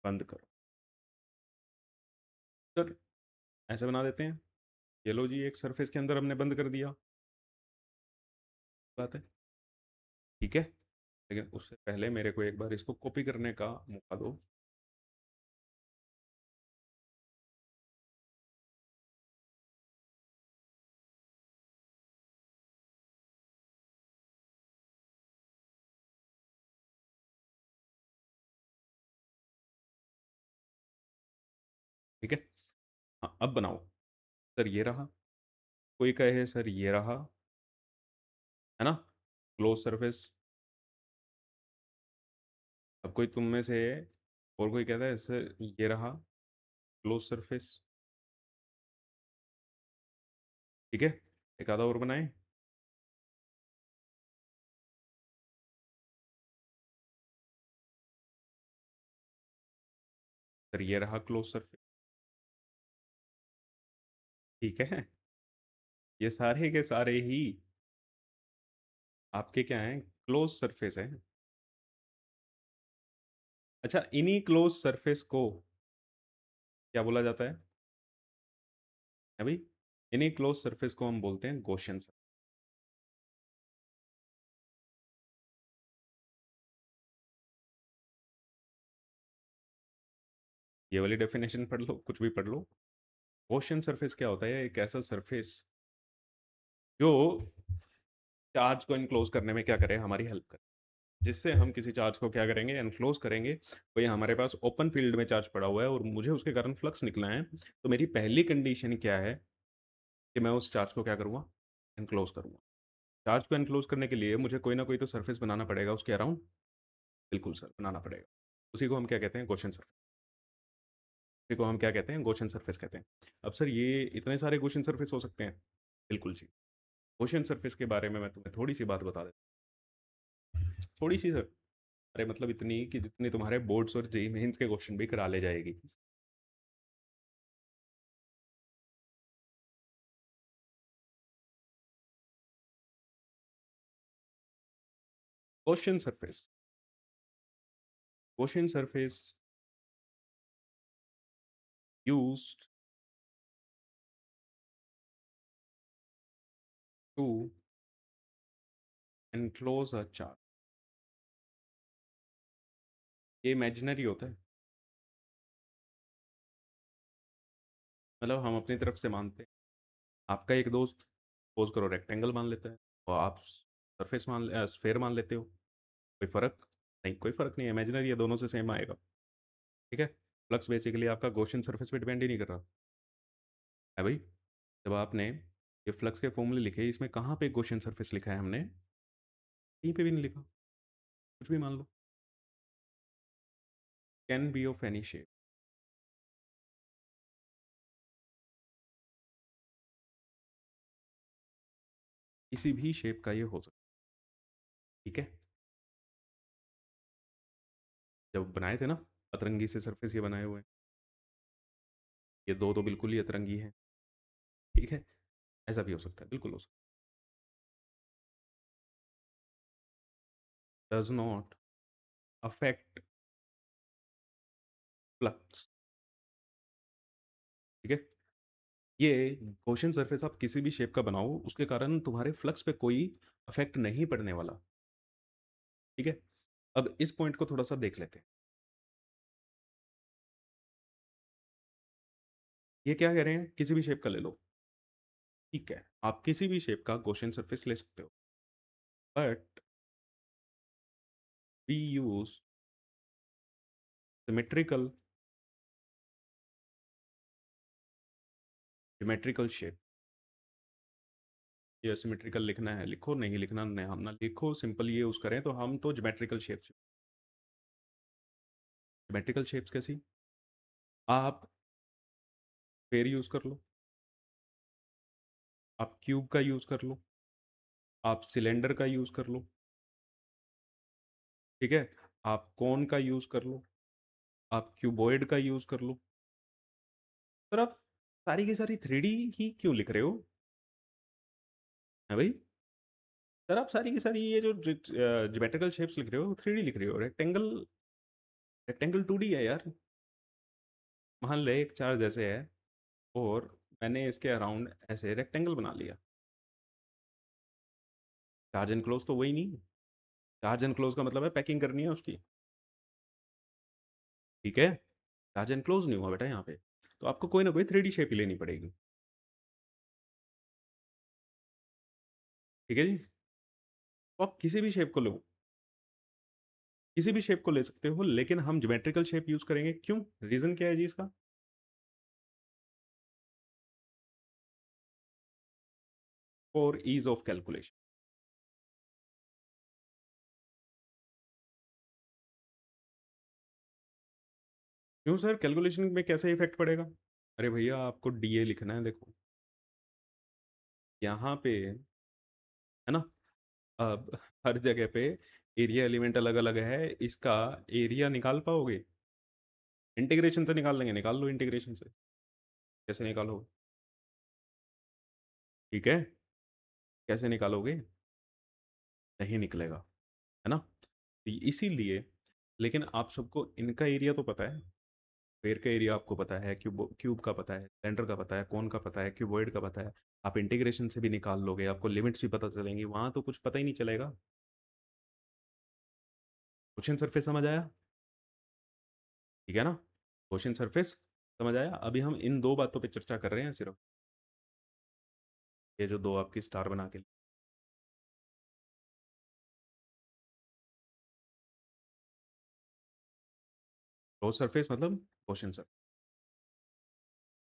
बंद करो। सर, ऐसे बना देते हैं। ये लो जी, एक सरफेस के अंदर हमने बंद कर दिया। बात है, ठीक है। लेकिन उससे पहले मेरे को एक बार इसको कॉपी करने का मौका दो। ठीक है, हाँ अब बनाओ। सर ये रहा, कोई कहे सर ये रहा, है ना, क्लोज सरफेस। अब कोई तुम में से और कोई कहता है सर ये रहा क्लोज सरफेस। ठीक है, एक आधा और बनाए। सर ये रहा क्लोज सरफेस। ठीक है, ये सारे के सारे ही आपके क्या हैं? क्लोज सरफेस है। अच्छा, इन्हीं क्लोज सरफेस को क्या बोला जाता है भाई? इन्हीं क्लोज सरफेस को हम बोलते हैं गॉसियन सरफेस। ये वाली डेफिनेशन पढ़ लो, कुछ भी पढ़ लो। गॉसियन सरफेस क्या होता है? एक ऐसा सरफेस जो चार्ज को इनक्लोज करने में क्या करे? हमारी हेल्प करे। जिससे हम किसी चार्ज को क्या करेंगे? एनक्लोज करेंगे। कोई हमारे पास ओपन फील्ड में चार्ज पड़ा हुआ है और मुझे उसके कारण फ्लक्स निकला है, तो मेरी पहली कंडीशन क्या है कि मैं उस चार्ज को क्या करूँगा? एनक्लोज करूँगा। चार्ज को एनक्लोज करने के लिए मुझे कोई ना कोई तो सरफेस बनाना पड़ेगा उसके अराउंड। बिल्कुल सर, बनाना पड़ेगा। उसी को हम क्या कहते हैं? Gaussian surface. उसी को हम क्या कहते हैं? गॉसियन सरफेस कहते हैं। अब सर ये इतने सारे गॉसियन सरफेस हो सकते हैं? बिल्कुल जी। गॉसियन सरफेस के बारे में मैं तुम्हें थोड़ी सी बात बता देता हूँ। थोड़ी सी सर, अरे मतलब इतनी कि जितनी तुम्हारे बोर्ड्स और जेई मेंस के क्वेश्चन भी करा ले जाएगी। Ocean surface. Ocean surface used to enclose a charge. ये इमेजिनरी होता है। मतलब हम अपनी तरफ से मानते हैं। आपका एक दोस्त सपोज करो रेक्टेंगल मान लेता है, और आप सरफेस स्फेयर मान लेते हो। कोई फर्क नहीं, कोई फर्क नहीं, इमेजिनरी है, दोनों से सेम आएगा। ठीक है। फ्लक्स बेसिकली आपका गॉसियन सरफेस पे डिपेंड ही नहीं कर रहा है भाई। जब आपने ये फ्लक्स के फॉर्मूले लिखे, इसमें कहाँ पे गॉसियन सरफेस लिखा है हमने? कहीं पे भी नहीं लिखा। कुछ भी मान लो, can be of any shape. किसी भी शेप का ये हो सकता है। ठीक है। जब बनाए थे ना अतरंगी से सरफेस ये बनाए हुए हैं, ये दो तो बिल्कुल ही अतरंगी है। ठीक है, ऐसा भी हो सकता है, बिल्कुल हो सकता है। Does not affect flux. ठीक है, ये क्वेश्चन सरफेस आप किसी भी शेप का बनाओ, उसके कारण तुम्हारे फ्लक्स पे कोई अफेक्ट नहीं पड़ने वाला। ठीक है, अब इस पॉइंट को थोड़ा सा देख लेते हैं। ये क्या कह रहे हैं, किसी भी शेप का ले लो, ठीक है, आप किसी भी शेप का गॉसियन सरफेस ले सकते हो, but we use symmetrical geometrical shape. ये सिमेट्रिकल लिखना है लिखो, नहीं लिखना नहीं, हम ना लिखो, सिंपल ये यूज करें तो हम तो ज्योमेट्रिकल शेप्स, ज्योमेट्रिकल शेप्स कैसी, आप स्फेयर यूज कर लो, आप क्यूब का यूज कर लो, आप सिलेंडर का यूज कर लो, ठीक है, आप कोन का यूज कर लो, आप क्यूबॉइड का यूज कर लो। सर आप सारी की सारी 3D ही क्यों लिख रहे हो, है भाई? सर आप सारी की सारी ये जो ज्योमेट्रिकल शेप्स लिख रहे हो 3D लिख रहे हो, रेक्टेंगल, रेक्टेंगल 2D है यार। मान ले एक चार्ज ऐसे है और मैंने इसके अराउंड ऐसे रेक्टेंगल बना लिया, चार्ज एंड क्लोज तो वही नहीं, चार्ज एंड क्लोज का मतलब है पैकिंग करनी है उसकी, ठीक है, चार्ज एंड क्लोज नहीं हुआ बेटा यहाँ पे, तो आपको कोई ना कोई 3D शेप ही लेनी पड़ेगी, ठीक है जी। तो आप किसी भी शेप को लो, किसी भी शेप को ले सकते हो, लेकिन हम ज्योमेट्रिकल शेप यूज करेंगे, क्यों, रीजन क्या है जी इसका? For ease of calculation. क्यों सर, कैलकुलेशन में कैसे इफेक्ट पड़ेगा? अरे भैया आपको डीए लिखना है, देखो यहाँ पे, है ना, अब हर जगह पे एरिया एलिमेंट अलग अलग है, इसका एरिया निकाल पाओगे? इंटीग्रेशन से निकाल लेंगे, निकाल लो इंटीग्रेशन से, कैसे निकालोगे? ठीक है, कैसे निकालोगे? नहीं निकलेगा, है ना, तो इसीलिए, लेकिन आप सबको इनका एरिया तो पता है, स्फेयर का एरिया आपको पता है, क्यूब क्यूब का पता है, सिलेंडर का पता है, कोन का पता है, क्यूबॉइड का पता है, आप इंटीग्रेशन से भी निकाल लोगे, आपको लिमिट्स भी पता चलेंगी, वहां तो कुछ पता ही नहीं चलेगा। क्वेश्चन सरफेस समझ आया? ठीक है ना, क्वेश्चन सरफेस समझ आया। अभी हम इन दो बातों पे चर्चा कर रहे हैं सिर्फ, ये जो दो आपकी स्टार बना के, क्लोज सरफेस मतलब क्वेश्चन सर,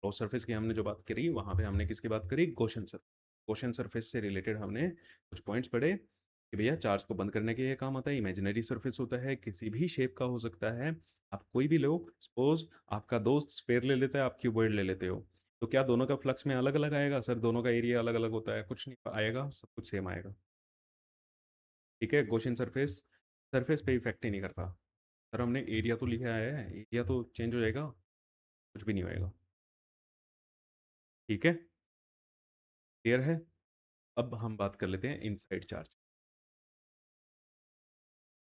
क्लोज सरफेस की हमने जो बात करी वहां पे हमने किसकी बात करी, क्वेश्चन सर, क्वेश्चन सरफेस से रिलेटेड हमने कुछ पॉइंट्स पढ़े कि भैया चार्ज को बंद करने के लिए काम आता है, इमेजिनरी सरफेस होता है, किसी भी शेप का हो सकता है, आप कोई भी लो, सपोज आपका दोस्त स्फेयर ले लेता है, आप क्यूबॉइड ले लेते हो, तो क्या दोनों का फ्लक्स में अलग अलग आएगा? सर दोनों का एरिया अलग अलग होता है, कुछ नहीं आएगा, सब कुछ सेम आएगा, ठीक है। क्वेश्चन सरफेस सरफेस पे इफेक्ट ही नहीं करता, सर हमने एरिया तो लिखा है, एरिया तो चेंज हो जाएगा, कुछ भी नहीं होएगा, ठीक है, क्लियर है। अब हम बात कर लेते हैं इनसाइड चार्ज,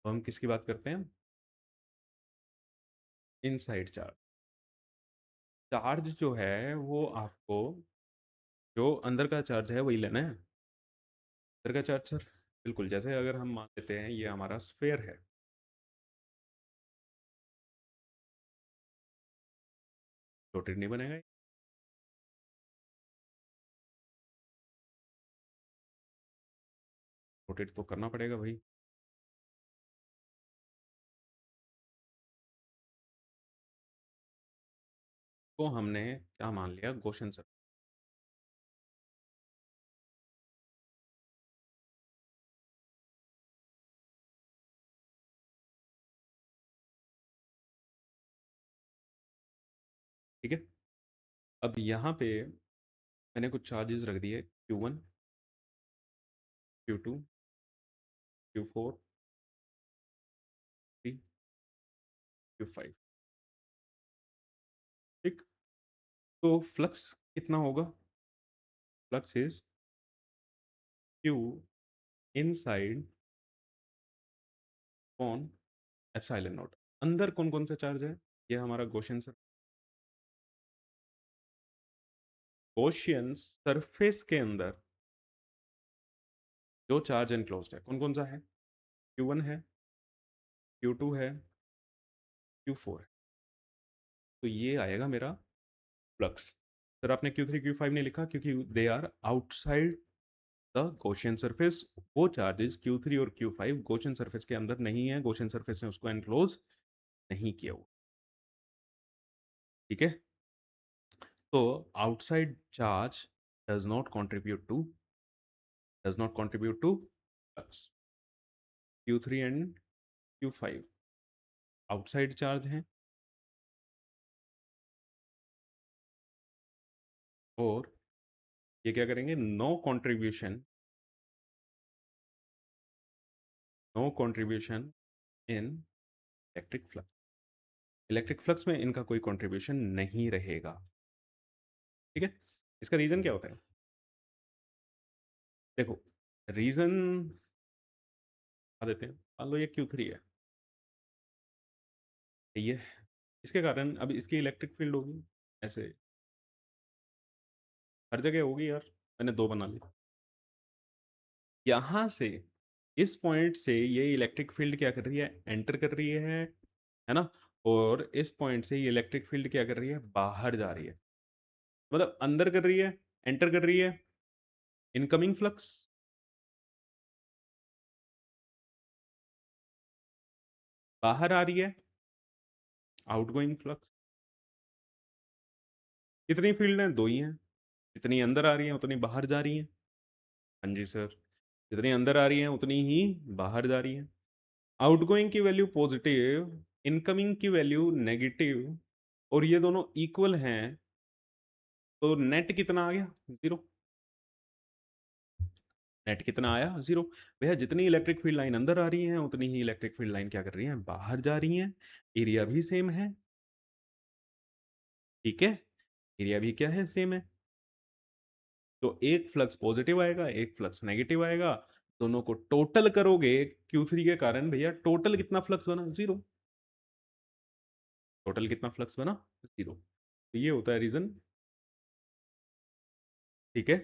तो हम किसकी बात करते हैं, इनसाइड चार्ज। चार्ज जो है वो आपको, जो अंदर का चार्ज है वही लेना है, अंदर का चार्ज सर, बिल्कुल, जैसे अगर हम मान लेते हैं ये हमारा स्फेयर है, रोटेट नहीं बनेगा, रोटेट तो करना पड़ेगा भाई, तो हमने क्या मान लिया, गोशन सर, ठीक है। अब यहाँ पे मैंने कुछ चार्जेस रख दिए, Q1, Q2, Q4, Q3, Q5, ठीक, तो फ्लक्स कितना होगा, फ्लक्स इज Q इनसाइड कौन, एप्सिलॉन नॉट, अंदर कौन कौन सा चार्ज है, ये हमारा क्वेश्चन सर, क्वेश्चन सरफेस के अंदर जो चार्ज एनक्लोज्ड है कौन कौन सा है, Q1 है, Q2 है, Q4 है, तो ये आएगा मेरा फ्लक्स, सर आपने Q3 Q5 नहीं लिखा क्योंकि they are outside the Gaussian surface. वो चार्जेस Q3 और Q5 गॉसियन सरफेस के अंदर नहीं है, गॉसियन सरफेस ने उसको एनक्लोज नहीं किया हुआ। ठीक है, तो outside charge does not contribute to flux. Q3 and Q5 outside charge हैं और ये क्या करेंगे, no contribution in electric flux. Electric flux में इनका कोई कंट्रीब्यूशन नहीं रहेगा। ठीक है, इसका रीजन क्या होता है? देखो, रीजन बता देते हैं। मान लो ये Q3 है, ये इसके कारण अब इसकी इलेक्ट्रिक फील्ड होगी ऐसे, हर जगह होगी यार, मैंने दो बना ली। यहाँ से इस पॉइंट से ये इलेक्ट्रिक फील्ड क्या कर रही है, एंटर कर रही है ना, और इस पॉइंट से ये इलेक्ट्रिक फील्ड क्या कर रही है, बाहर जा रही है। मतलब अंदर कर रही है, एंटर कर रही है, इनकमिंग फ्लक्स, बाहर आ रही है, आउटगोइंग फ्लक्स। कितनी फील्ड है, दो ही हैं। जितनी अंदर आ रही है उतनी बाहर जा रही है। हाँ जी सर, जितनी अंदर आ रही है उतनी ही बाहर जा रही है। आउटगोइंग की वैल्यू पॉजिटिव, इनकमिंग की वैल्यू नेगेटिव, और ये दोनों इक्वल हैं, तो नेट कितना आ गया, जीरो। नेट कितना आया, जीरो। भैया जितनी इलेक्ट्रिक फील्ड लाइन अंदर आ रही है उतनी ही इलेक्ट्रिक फील्ड लाइन क्या कर रही है, बाहर जा रही है। एरिया भी सेम है। ठीक है, एरिया भी क्या है, सेम है। तो एक फ्लक्स पॉजिटिव आएगा, एक फ्लक्स नेगेटिव आएगा, दोनों को टोटल करोगे Q3 के कारण, भैया टोटल कितना फ्लक्स बना, जीरो। टोटल कितना फ्लक्स बना, जीरो। तो ये होता है रीजन। ठीक है,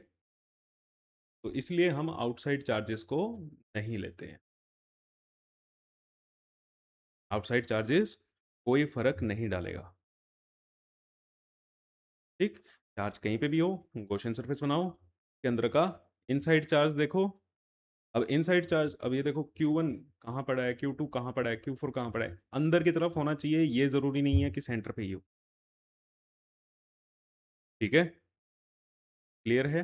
तो इसलिए हम आउटसाइड चार्जेस को नहीं लेते हैं। आउटसाइड चार्जेस कोई फर्क नहीं डालेगा। ठीक, चार्ज कहीं पे भी हो, गॉसियन सरफेस बनाओ, के अंदर का इनसाइड चार्ज देखो। अब इनसाइड चार्ज, अब ये देखो Q1 कहाँ पड़ा है, Q2 कहाँ पड़ा है, Q4 कहाँ पड़ा है, अंदर की तरफ होना चाहिए, ये जरूरी नहीं है कि सेंटर पे ही हो। ठीक है, क्लियर है?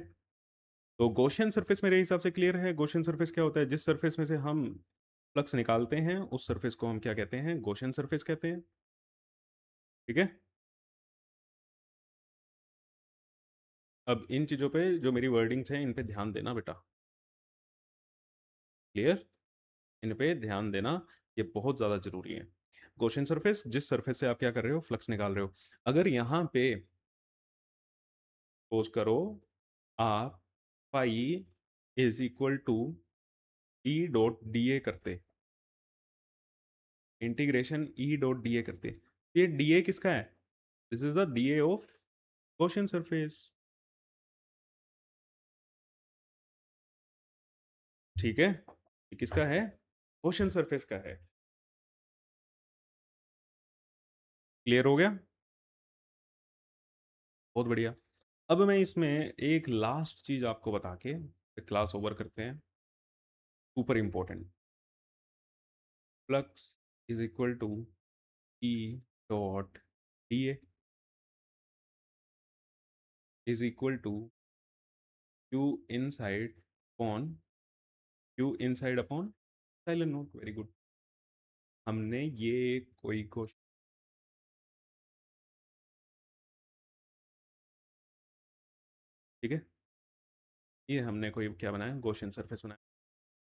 तो गॉसियन सरफेस मेरे हिसाब से क्लियर है। गॉसियन सरफेस क्या होता है, जिस सरफेस में से हम फ्लक्स निकालते हैं उस सरफेस को हम क्या कहते हैं, गॉसियन सरफेस कहते हैं। ठीक है, अब इन चीज़ों पे जो मेरी वर्डिंग्स हैं इन पे ध्यान देना बेटा। क्लियर, इन पे ध्यान देना, ये बहुत ज़्यादा ज़रूरी है। गॉसियन सरफेस, जिस सरफेस से आप क्या कर रहे हो, फ्लक्स निकाल रहे हो। अगर यहाँ पे सपोज करो आप phi is equal to E dot D A करते, integration E dot D A करते, ये डी ए किसका है, this is the D A of Gaussian surface. ठीक है, ये किसका है, गॉसियन सरफेस का है। क्लियर हो गया, बहुत बढ़िया। अब मैं इसमें एक लास्ट चीज आपको बता के क्लास ओवर करते हैं, super important. Flux is equal to E dot D A is equal to Q inside upon Q inside upon silent naught. Very good, हमने ये कोई क्वेश्चन, ठीक है, ये हमने कोई क्या बनाया, गॉसियन सरफेस बनाया।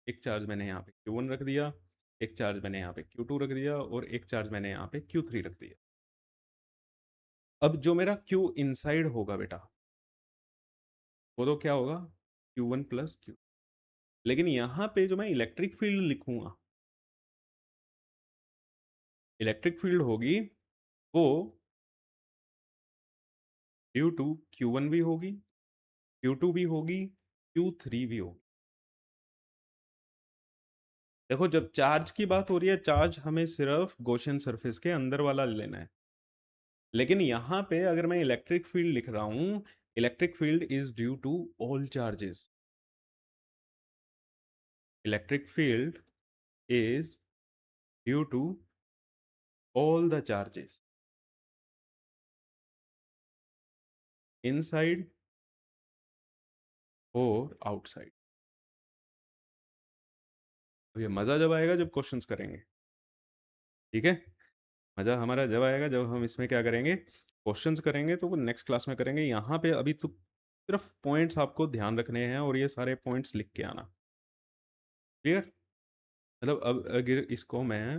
एक चार्ज मैंने यहाँ पे Q1 रख दिया, एक चार्ज मैंने यहाँ पे Q2 रख दिया, और एक चार्ज मैंने यहाँ पे Q3 रख दिया। अब जो मेरा Q इनसाइड होगा बेटा, वो तो क्या होगा, Q1 प्लस Q। लेकिन यहाँ पे जो मैं इलेक्ट्रिक फील्ड लिखूंगा, इलेक्ट्रिक फील्ड होगी वो ड्यू टू Q1 भी होगी, Q2 भी होगी, Q3 भी होगी। देखो जब चार्ज की बात हो रही है, चार्ज हमें सिर्फ गॉसियन सरफेस के अंदर वाला लेना है। लेकिन यहाँ पे अगर मैं इलेक्ट्रिक फील्ड लिख रहा हूँ, electric field is due to all charges. Electric field is due to all the charges inside or outside। अब ये मज़ा जब आएगा जब क्वेश्चंस करेंगे, ठीक है। मज़ा हमारा जब आएगा जब हम इसमें क्या करेंगे, क्वेश्चंस करेंगे, तो वो नेक्स्ट क्लास में करेंगे। यहाँ पे अभी तो सिर्फ पॉइंट्स आपको ध्यान रखने हैं और ये सारे पॉइंट्स लिख के आना। क्लियर? मतलब अब अगर इसको मैं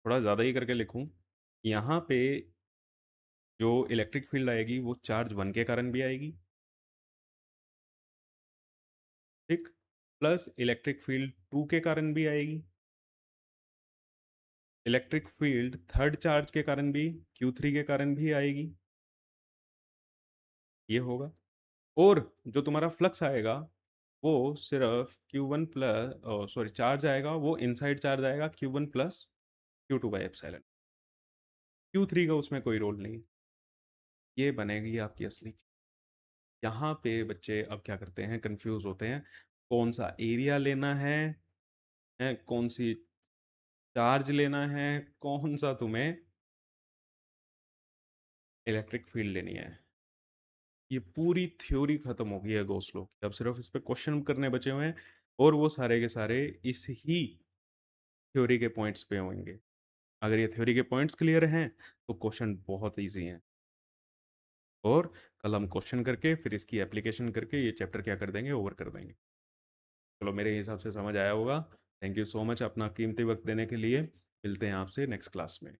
थोड़ा ज़्यादा ही करके लिखूं, यहाँ पे जो इलेक्ट्रिक फील्ड आएगी वो चार्ज 1 के कारण भी आएगी, ठीक। प्लस इलेक्ट्रिक फील्ड 2 के कारण भी आएगी। इलेक्ट्रिक फील्ड थर्ड चार्ज के कारण भी, Q3 के कारण भी आएगी, ये होगा। और जो तुम्हारा फ्लक्स आएगा वो सिर्फ Q1 प्लस, सॉरी, चार्ज आएगा वो इनसाइड चार्ज आएगा Q1 plus Q2 by epsilon. Q3 का उसमें कोई रोल नहीं। ये बनेगी आपकी असली चीज़। यहाँ पे बच्चे अब क्या करते हैं, कंफ्यूज होते हैं, कौन सा एरिया लेना है कौन सी चार्ज लेना है, कौन सा तुम्हें इलेक्ट्रिक फील्ड लेनी है। ये पूरी थ्योरी खत्म हो गई है गॉस लॉ की, अब सिर्फ इस पे क्वेश्चन करने बचे हुए हैं, और वो सारे के सारे इस ही थ्योरी के पॉइंट्स पे होंगे। अगर ये थ्योरी के पॉइंट्स क्लियर हैं तो क्वेश्चन बहुत इजी हैं, और कल हम क्वेश्चन करके फिर इसकी एप्लीकेशन करके ये चैप्टर क्या कर देंगे, ओवर कर देंगे। चलो, मेरे हिसाब से समझ आया होगा। थैंक यू सो मच अपना कीमती वक्त देने के लिए। मिलते हैं आपसे नेक्स्ट क्लास में।